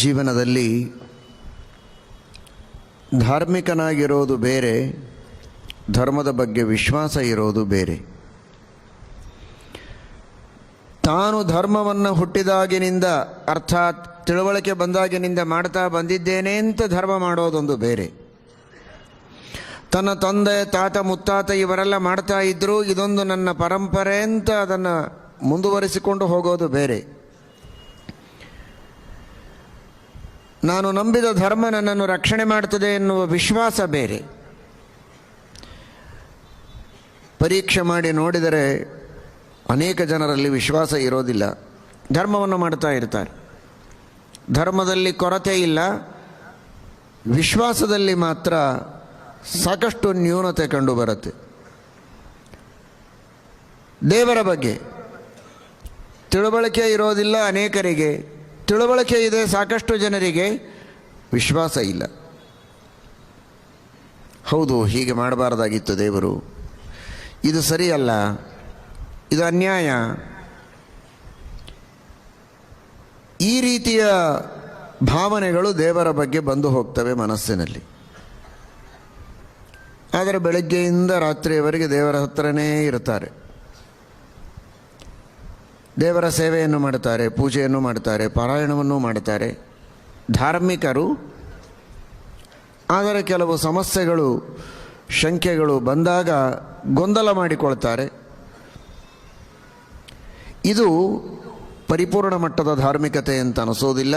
ಜೀವನದಲ್ಲಿ ಧಾರ್ಮಿಕನಾಗಿರೋದು ಬೇರೆ, ಧರ್ಮದ ಬಗ್ಗೆ ವಿಶ್ವಾಸ ಇರೋದು ಬೇರೆ. ತಾನು ಧರ್ಮವನ್ನು ಹುಟ್ಟಿದಾಗಿನಿಂದ ಅರ್ಥಾತ್ ತಿಳುವಳಿಕೆ ಬಂದಾಗಿನಿಂದ ಮಾಡ್ತಾ ಬಂದಿದ್ದೇನೆ ಅಂತ ಧರ್ಮ ಮಾಡೋದೊಂದು ಬೇರೆ. ತನ್ನ ತಂದೆ ತಾತ ಮುತ್ತಾತ ಇವರೆಲ್ಲ ಮಾಡ್ತಾ ಇದ್ದರು, ಇದೊಂದು ನನ್ನ ಪರಂಪರೆ ಅಂತ ಅದನ್ನು ಮುಂದುವರಿಸಿಕೊಂಡು ಹೋಗೋದು ಬೇರೆ. ನಾನು ನಂಬಿದ ಧರ್ಮ ನನ್ನನ್ನು ರಕ್ಷಣೆ ಮಾಡ್ತದೆ ಎನ್ನುವ ವಿಶ್ವಾಸ ಬೇರೆ. ಪರೀಕ್ಷೆ ಮಾಡಿ ನೋಡಿದರೆ ಅನೇಕ ಜನರಲ್ಲಿ ವಿಶ್ವಾಸ ಇರೋದಿಲ್ಲ, ಧರ್ಮವನ್ನು ಮಾಡ್ತಾ ಇರ್ತಾರೆ. ಧರ್ಮದಲ್ಲಿ ಕೊರತೆ ಇಲ್ಲ, ವಿಶ್ವಾಸದಲ್ಲಿ ಮಾತ್ರ ಸಾಕಷ್ಟು ನ್ಯೂನತೆ ಕಂಡುಬರುತ್ತೆ. ದೇವರ ಬಗ್ಗೆ ತಿಳುವಳಿಕೆ ಇರೋದಿಲ್ಲ ಅನೇಕರಿಗೆ, ತಿಳುವಳಿಕೆ ಇದೆ ಸಾಕಷ್ಟು ಜನರಿಗೆ, ವಿಶ್ವಾಸ ಇಲ್ಲ. ಹೌದು, ಹೀಗೆ ಮಾಡಬಾರ್ದಾಗಿತ್ತು ದೇವರು, ಇದು ಸರಿಯಲ್ಲ, ಇದು ಅನ್ಯಾಯ, ಈ ರೀತಿಯ ಭಾವನೆಗಳು ದೇವರ ಬಗ್ಗೆ ಬಂದು ಹೋಗ್ತವೆ ಮನಸ್ಸಿನಲ್ಲಿ. ಆದರೆ ಬೆಳಗ್ಗೆಯಿಂದ ರಾತ್ರಿಯವರೆಗೆ ದೇವರ ಹತ್ರನೇ ಇರ್ತಾರೆ, ದೇವರ ಸೇವೆಯನ್ನು ಮಾಡ್ತಾರೆ, ಪೂಜೆಯನ್ನು ಮಾಡ್ತಾರೆ, ಪಾರಾಯಣವನ್ನು ಮಾಡ್ತಾರೆ, ಧಾರ್ಮಿಕರು. ಆದರೆ ಕೆಲವು ಸಮಸ್ಯೆಗಳು ಶಂಕೆಗಳು ಬಂದಾಗ ಗೊಂದಲ ಮಾಡಿಕೊಳ್ತಾರೆ. ಇದು ಪರಿಪೂರ್ಣ ಮಟ್ಟದ ಧಾರ್ಮಿಕತೆ ಅಂತ ಅನಿಸೋದಿಲ್ಲ.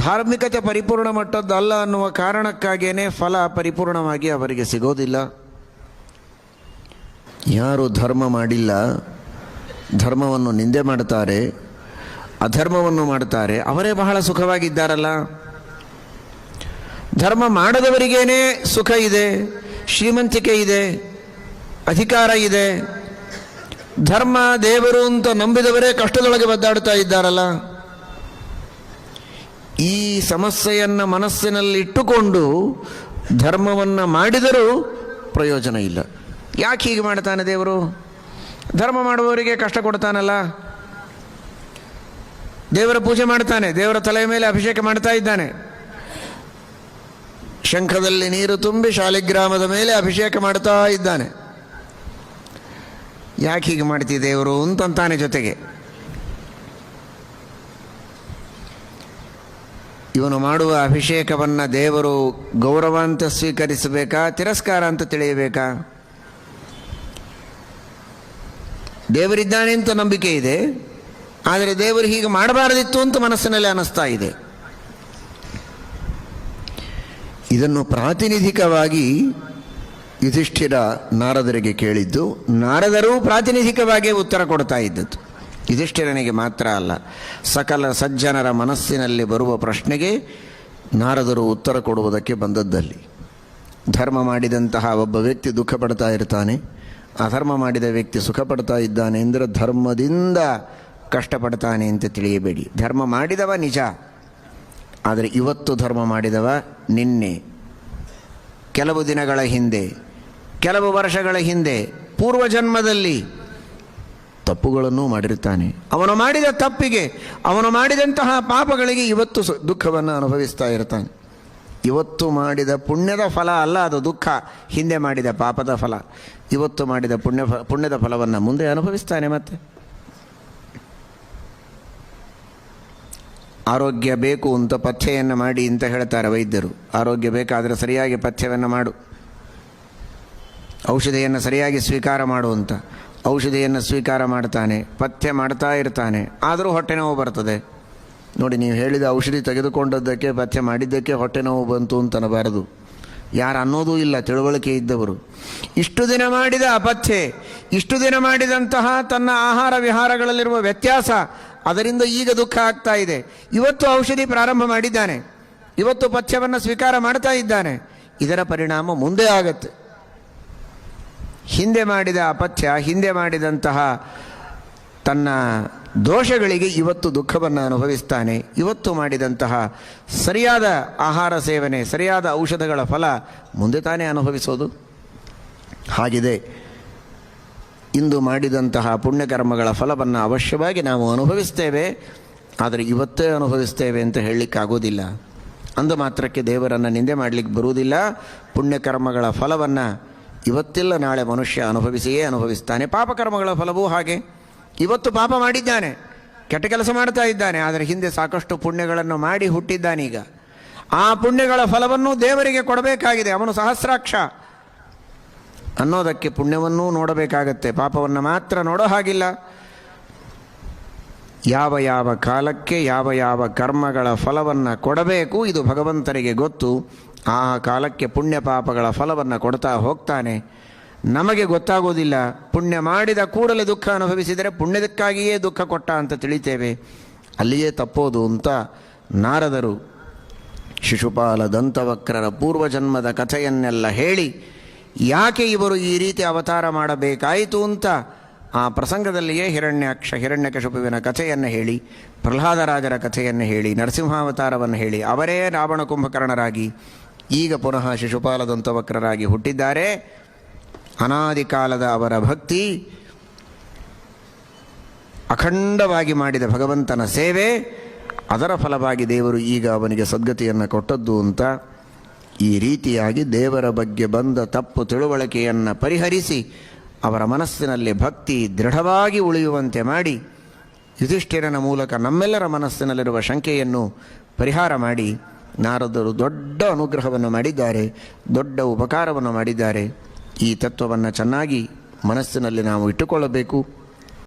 ಧಾರ್ಮಿಕತೆ ಪರಿಪೂರ್ಣ ಮಟ್ಟದ್ದಲ್ಲ ಅನ್ನುವ ಕಾರಣಕ್ಕಾಗಿಯೇ ಫಲ ಪರಿಪೂರ್ಣವಾಗಿ ಅವರಿಗೆ ಸಿಗೋದಿಲ್ಲ. ಯಾರು ಧರ್ಮ ಮಾಡಿಲ್ಲ, ಧರ್ಮವನ್ನು ನಿಂದೆ ಮಾಡ್ತಾರೆ, ಅಧರ್ಮವನ್ನು ಮಾಡ್ತಾರೆ, ಅವರೇ ಬಹಳ ಸುಖವಾಗಿದ್ದಾರಲ್ಲ. ಧರ್ಮ ಮಾಡದವರಿಗೇನೆ ಸುಖ ಇದೆ, ಶ್ರೀಮಂತಿಕೆ ಇದೆ, ಅಧಿಕಾರ ಇದೆ. ಧರ್ಮ ದೇವರು ಅಂತ ನಂಬಿದವರೇ ಕಷ್ಟದೊಳಗೆ ಒದ್ದಾಡ್ತಾ ಇದ್ದಾರಲ್ಲ. ಈ ಸಮಸ್ಯೆಯನ್ನು ಮನಸ್ಸಿನಲ್ಲಿಟ್ಟುಕೊಂಡು ಧರ್ಮವನ್ನು ಮಾಡಿದರೂ ಪ್ರಯೋಜನ ಇಲ್ಲ. ಯಾಕೆ ಹೀಗೆ ಮಾಡ್ತಾನೆ ದೇವರು? ಧರ್ಮ ಮಾಡುವವರಿಗೆ ಕಷ್ಟ ಕೊಡ್ತಾನಲ್ಲ. ದೇವರ ಪೂಜೆ ಮಾಡ್ತಾನೆ, ದೇವರ ತಲೆಯ ಮೇಲೆ ಅಭಿಷೇಕ ಮಾಡ್ತಾ ಇದ್ದಾನೆ, ಶಂಖದಲ್ಲಿ ನೀರು ತುಂಬಿ ಶಾಲಿಗ್ರಾಮದ ಮೇಲೆ ಅಭಿಷೇಕ ಮಾಡ್ತಾ ಇದ್ದಾನೆ. ಯಾಕೆ ಹೀಗೆ ಮಾಡ್ತಿ ದೇವರು ಅಂತಂತಾನೆ. ಜೊತೆಗೆ ಇವನು ಮಾಡುವ ಅಭಿಷೇಕವನ್ನು ದೇವರು ಗೌರವ ಅಂತ ಸ್ವೀಕರಿಸಬೇಕಾ, ತಿರಸ್ಕಾರ ಅಂತ ತಿಳಿಯಬೇಕಾ? ದೇವರಿದ್ದಾನೆ ಅಂತ ನಂಬಿಕೆ ಇದೆ, ಆದರೆ ದೇವರು ಹೀಗೆ ಮಾಡಬಾರದಿತ್ತು ಅಂತ ಮನಸ್ಸಿನಲ್ಲಿ ಅನ್ನಿಸ್ತಾ ಇದೆ. ಇದನ್ನು ಪ್ರಾತಿನಿಧಿಕವಾಗಿ ಯುಧಿಷ್ಠಿರ ನಾರದರಿಗೆ ಕೇಳಿದ್ದು, ನಾರದರು ಪ್ರಾತಿನಿಧಿಕವಾಗಿ ಉತ್ತರ ಕೊಡ್ತಾ ಇದ್ದದ್ದು. ಯುಧಿಷ್ಠಿರನಿಗೆ ಮಾತ್ರ ಅಲ್ಲ, ಸಕಲ ಸಜ್ಜನರ ಮನಸ್ಸಿನಲ್ಲಿ ಬರುವ ಪ್ರಶ್ನೆಗೆ ನಾರದರು ಉತ್ತರ ಕೊಡುವುದಕ್ಕೆ ಬಂದದ್ದಲ್ಲಿ. ಧರ್ಮ ಮಾಡಿದಂತಹ ಒಬ್ಬ ವ್ಯಕ್ತಿ ದುಃಖ ಪಡ್ತಾ ಇರ್ತಾನೆ, ಅಧರ್ಮ ಮಾಡಿದ ವ್ಯಕ್ತಿ ಸುಖ ಪಡ್ತಾ ಇದ್ದಾನೆ ಅಂದರೆ ಧರ್ಮದಿಂದ ಕಷ್ಟಪಡ್ತಾನೆ ಅಂತ ತಿಳಿಯಬೇಡಿ. ಧರ್ಮ ಮಾಡಿದವ ನಿಜ, ಆದರೆ ಇವತ್ತು ಧರ್ಮ ಮಾಡಿದವ ನಿನ್ನೆ, ಕೆಲವು ದಿನಗಳ ಹಿಂದೆ, ಕೆಲವು ವರ್ಷಗಳ ಹಿಂದೆ, ಪೂರ್ವಜನ್ಮದಲ್ಲಿ ತಪ್ಪುಗಳನ್ನು ಮಾಡಿರ್ತಾನೆ. ಅವನು ಮಾಡಿದ ತಪ್ಪಿಗೆ, ಅವನು ಮಾಡಿದಂತಹ ಪಾಪಗಳಿಗೆ ಇವತ್ತು ದುಃಖವನ್ನು ಅನುಭವಿಸ್ತಾ ಇರ್ತಾನೆ. ಇವತ್ತು ಮಾಡಿದ ಪುಣ್ಯದ ಫಲ ಅಲ್ಲ ಅದು ದುಃಖ, ಹಿಂದೆ ಮಾಡಿದ ಪಾಪದ ಫಲ. ಇವತ್ತು ಮಾಡಿದ ಪುಣ್ಯದ ಫಲವನ್ನು ಮುಂದೆ ಅನುಭವಿಸ್ತಾನೆ. ಮತ್ತೆ ಆರೋಗ್ಯ ಬೇಕು ಅಂತ ಪಥ್ಯೆಯನ್ನು ಮಾಡಿ ಅಂತ ಹೇಳ್ತಾರೆ ವೈದ್ಯರು. ಆರೋಗ್ಯ ಬೇಕಾದರೆ ಸರಿಯಾಗಿ ಪಥ್ಯವನ್ನು ಮಾಡು, ಔಷಧಿಯನ್ನು ಸರಿಯಾಗಿ ಸ್ವೀಕಾರ ಮಾಡು ಅಂತ. ಔಷಧಿಯನ್ನು ಸ್ವೀಕಾರ ಮಾಡ್ತಾನೆ, ಪಥ್ಯ ಮಾಡ್ತಾ ಇರ್ತಾನೆ, ಆದರೂ ಹೊಟ್ಟೆ ನೋವು ಬರ್ತದೆ. ನೋಡಿ, ನೀವು ಹೇಳಿದ ಔಷಧಿ ತೆಗೆದುಕೊಂಡದ್ದಕ್ಕೆ ಪಥ್ಯ ಮಾಡಿದ್ದಕ್ಕೆ ಹೊಟ್ಟೆ ನೋವು ಬಂತು ಅಂತನಬಾರದು. ಯಾರು ಅನ್ನೋದೂ ಇಲ್ಲ ತಿಳುವಳಿಕೆ ಇದ್ದವರು. ಇಷ್ಟು ದಿನ ಮಾಡಿದ ಅಪಥ್ಯೆ, ಇಷ್ಟು ದಿನ ಮಾಡಿದಂತಹ ತನ್ನ ಆಹಾರ ವಿಹಾರಗಳಲ್ಲಿರುವ ವ್ಯತ್ಯಾಸ, ಅದರಿಂದ ಈಗ ದುಃಖ ಆಗ್ತಾ ಇದೆ. ಇವತ್ತು ಔಷಧಿ ಪ್ರಾರಂಭ ಮಾಡಿದ್ದಾನೆ, ಇವತ್ತು ಪಥ್ಯವನ್ನು ಸ್ವೀಕಾರ ಮಾಡ್ತಾ ಇದ್ದಾನೆ, ಇದರ ಪರಿಣಾಮ ಮುಂದೆ ಆಗತ್ತೆ. ಹಿಂದೆ ಮಾಡಿದ ಅಪಥ್ಯ, ಹಿಂದೆ ಮಾಡಿದಂತಹ ತನ್ನ ದೋಷಗಳಿಗೆ ಇವತ್ತು ದುಃಖವನ್ನು ಅನುಭವಿಸ್ತಾನೆ. ಇವತ್ತು ಮಾಡಿದಂತಹ ಸರಿಯಾದ ಆಹಾರ ಸೇವನೆ, ಸರಿಯಾದ ಔಷಧಗಳ ಫಲ ಮುಂದೆ ತಾನೇ ಅನುಭವಿಸೋದು. ಹಾಗಿದೆ, ಇಂದು ಮಾಡಿದಂತಹ ಪುಣ್ಯಕರ್ಮಗಳ ಫಲವನ್ನು ಅವಶ್ಯವಾಗಿ ನಾವು ಅನುಭವಿಸ್ತೇವೆ. ಆದರೆ ಇವತ್ತೇ ಅನುಭವಿಸ್ತೇವೆ ಅಂತ ಹೇಳಲಿಕ್ಕಾಗೋದಿಲ್ಲ. ಅಂದ ಮಾತ್ರಕ್ಕೆ ದೇವರನ್ನು ನಿಂದೆ ಮಾಡಲಿಕ್ಕೆ ಬರುವುದಿಲ್ಲ. ಪುಣ್ಯಕರ್ಮಗಳ ಫಲವನ್ನು ಇವತ್ತಿಲ್ಲ ನಾಳೆ ಮನುಷ್ಯ ಅನುಭವಿಸಿಯೇ ಅನುಭವಿಸ್ತಾನೆ. ಪಾಪಕರ್ಮಗಳ ಫಲವೂ ಹಾಗೆ. ಇವತ್ತು ಪಾಪ ಮಾಡಿದ್ದಾನೆ, ಕೆಟ್ಟ ಕೆಲಸ ಮಾಡ್ತಾ ಇದ್ದಾನೆ, ಆದರೆ ಹಿಂದೆ ಸಾಕಷ್ಟು ಪುಣ್ಯಗಳನ್ನು ಮಾಡಿ ಹುಟ್ಟಿದ್ದಾನೀಗ. ಆ ಪುಣ್ಯಗಳ ಫಲವನ್ನು ದೇವರಿಗೆ ಕೊಡಬೇಕಾಗಿದೆ. ಅವನು ಸಹಸ್ರಾಕ್ಷ ಅನ್ನೋದಕ್ಕೆ ಪುಣ್ಯವನ್ನೂ ನೋಡಬೇಕಾಗತ್ತೆ, ಪಾಪವನ್ನು ಮಾತ್ರ ನೋಡೋ ಹಾಗಿಲ್ಲ. ಯಾವ ಯಾವ ಕಾಲಕ್ಕೆ ಯಾವ ಯಾವ ಕರ್ಮಗಳ ಫಲವನ್ನು ಕೊಡಬೇಕು ಇದು ಭಗವಂತನಿಗೆ ಗೊತ್ತು. ಆ ಕಾಲಕ್ಕೆ ಪುಣ್ಯ ಪಾಪಗಳ ಫಲವನ್ನು ಕೊಡ್ತಾ ಹೋಗ್ತಾನೆ. ನಮಗೆ ಗೊತ್ತಾಗೋದಿಲ್ಲ. ಪುಣ್ಯ ಮಾಡಿದ ಕೂಡಲೇ ದುಃಖ ಅನುಭವಿಸಿದರೆ ಪುಣ್ಯದಕ್ಕಾಗಿಯೇ ದುಃಖ ಕೊಟ್ಟ ಅಂತ ತಿಳಿತೇವೆ. ಅಲ್ಲಿಯೇ ತಪ್ಪೋದು ಅಂತ ನಾರದರು ಶಿಶುಪಾಲ ದಂತವಕ್ರರ ಪೂರ್ವಜನ್ಮದ ಕಥೆಯನ್ನೆಲ್ಲ ಹೇಳಿ ಯಾಕೆ ಇವರು ಈ ರೀತಿ ಅವತಾರ ಮಾಡಬೇಕಾಯಿತು ಅಂತ ಆ ಪ್ರಸಂಗದಲ್ಲಿಯೇ ಹಿರಣ್ಯಕಶಿಪುವಿನ ಕಥೆಯನ್ನು ಹೇಳಿ, ಪ್ರಹ್ಲಾದರಾಜರ ಕಥೆಯನ್ನು ಹೇಳಿ, ನರಸಿಂಹಾವತಾರವನ್ನು ಹೇಳಿ, ಅವರೇ ರಾವಣ ಕುಂಭಕರ್ಣರಾಗಿ ಈಗ ಪುನಃ ಶಿಶುಪಾಲ ದಂತವಕ್ರರಾಗಿ ಹುಟ್ಟಿದ್ದಾರೆ. ಅನಾದಿ ಕಾಲದ ಅವರ ಭಕ್ತಿ, ಅಖಂಡವಾಗಿ ಮಾಡಿದ ಭಗವಂತನ ಸೇವೆ, ಅದರ ಫಲವಾಗಿ ದೇವರು ಈಗ ಅವನಿಗೆ ಸದ್ಗತಿಯನ್ನು ಕೊಟ್ಟದ್ದು ಅಂತ ಈ ರೀತಿಯಾಗಿ ದೇವರ ಬಗ್ಗೆ ಬಂದ ತಪ್ಪು ತಿಳುವಳಿಕೆಯನ್ನು ಪರಿಹರಿಸಿ ಅವರ ಮನಸ್ಸಿನಲ್ಲಿ ಭಕ್ತಿ ದೃಢವಾಗಿ ಉಳಿಯುವಂತೆ ಮಾಡಿ ಯುಧಿಷ್ಠಿರನ ಮೂಲಕ ನಮ್ಮೆಲ್ಲರ ಮನಸ್ಸಿನಲ್ಲಿರುವ ಶಂಕೆಯನ್ನು ಪರಿಹಾರ ಮಾಡಿ ನಾರದರು ದೊಡ್ಡ ಅನುಗ್ರಹವನ್ನು ಮಾಡಿದ್ದಾರೆ, ದೊಡ್ಡ ಉಪಕಾರವನ್ನು ಮಾಡಿದ್ದಾರೆ. ಈ ತತ್ವವನ್ನು ಚೆನ್ನಾಗಿ ಮನಸ್ಸಿನಲ್ಲಿ ನಾವು ಇಟ್ಟುಕೊಳ್ಳಬೇಕು.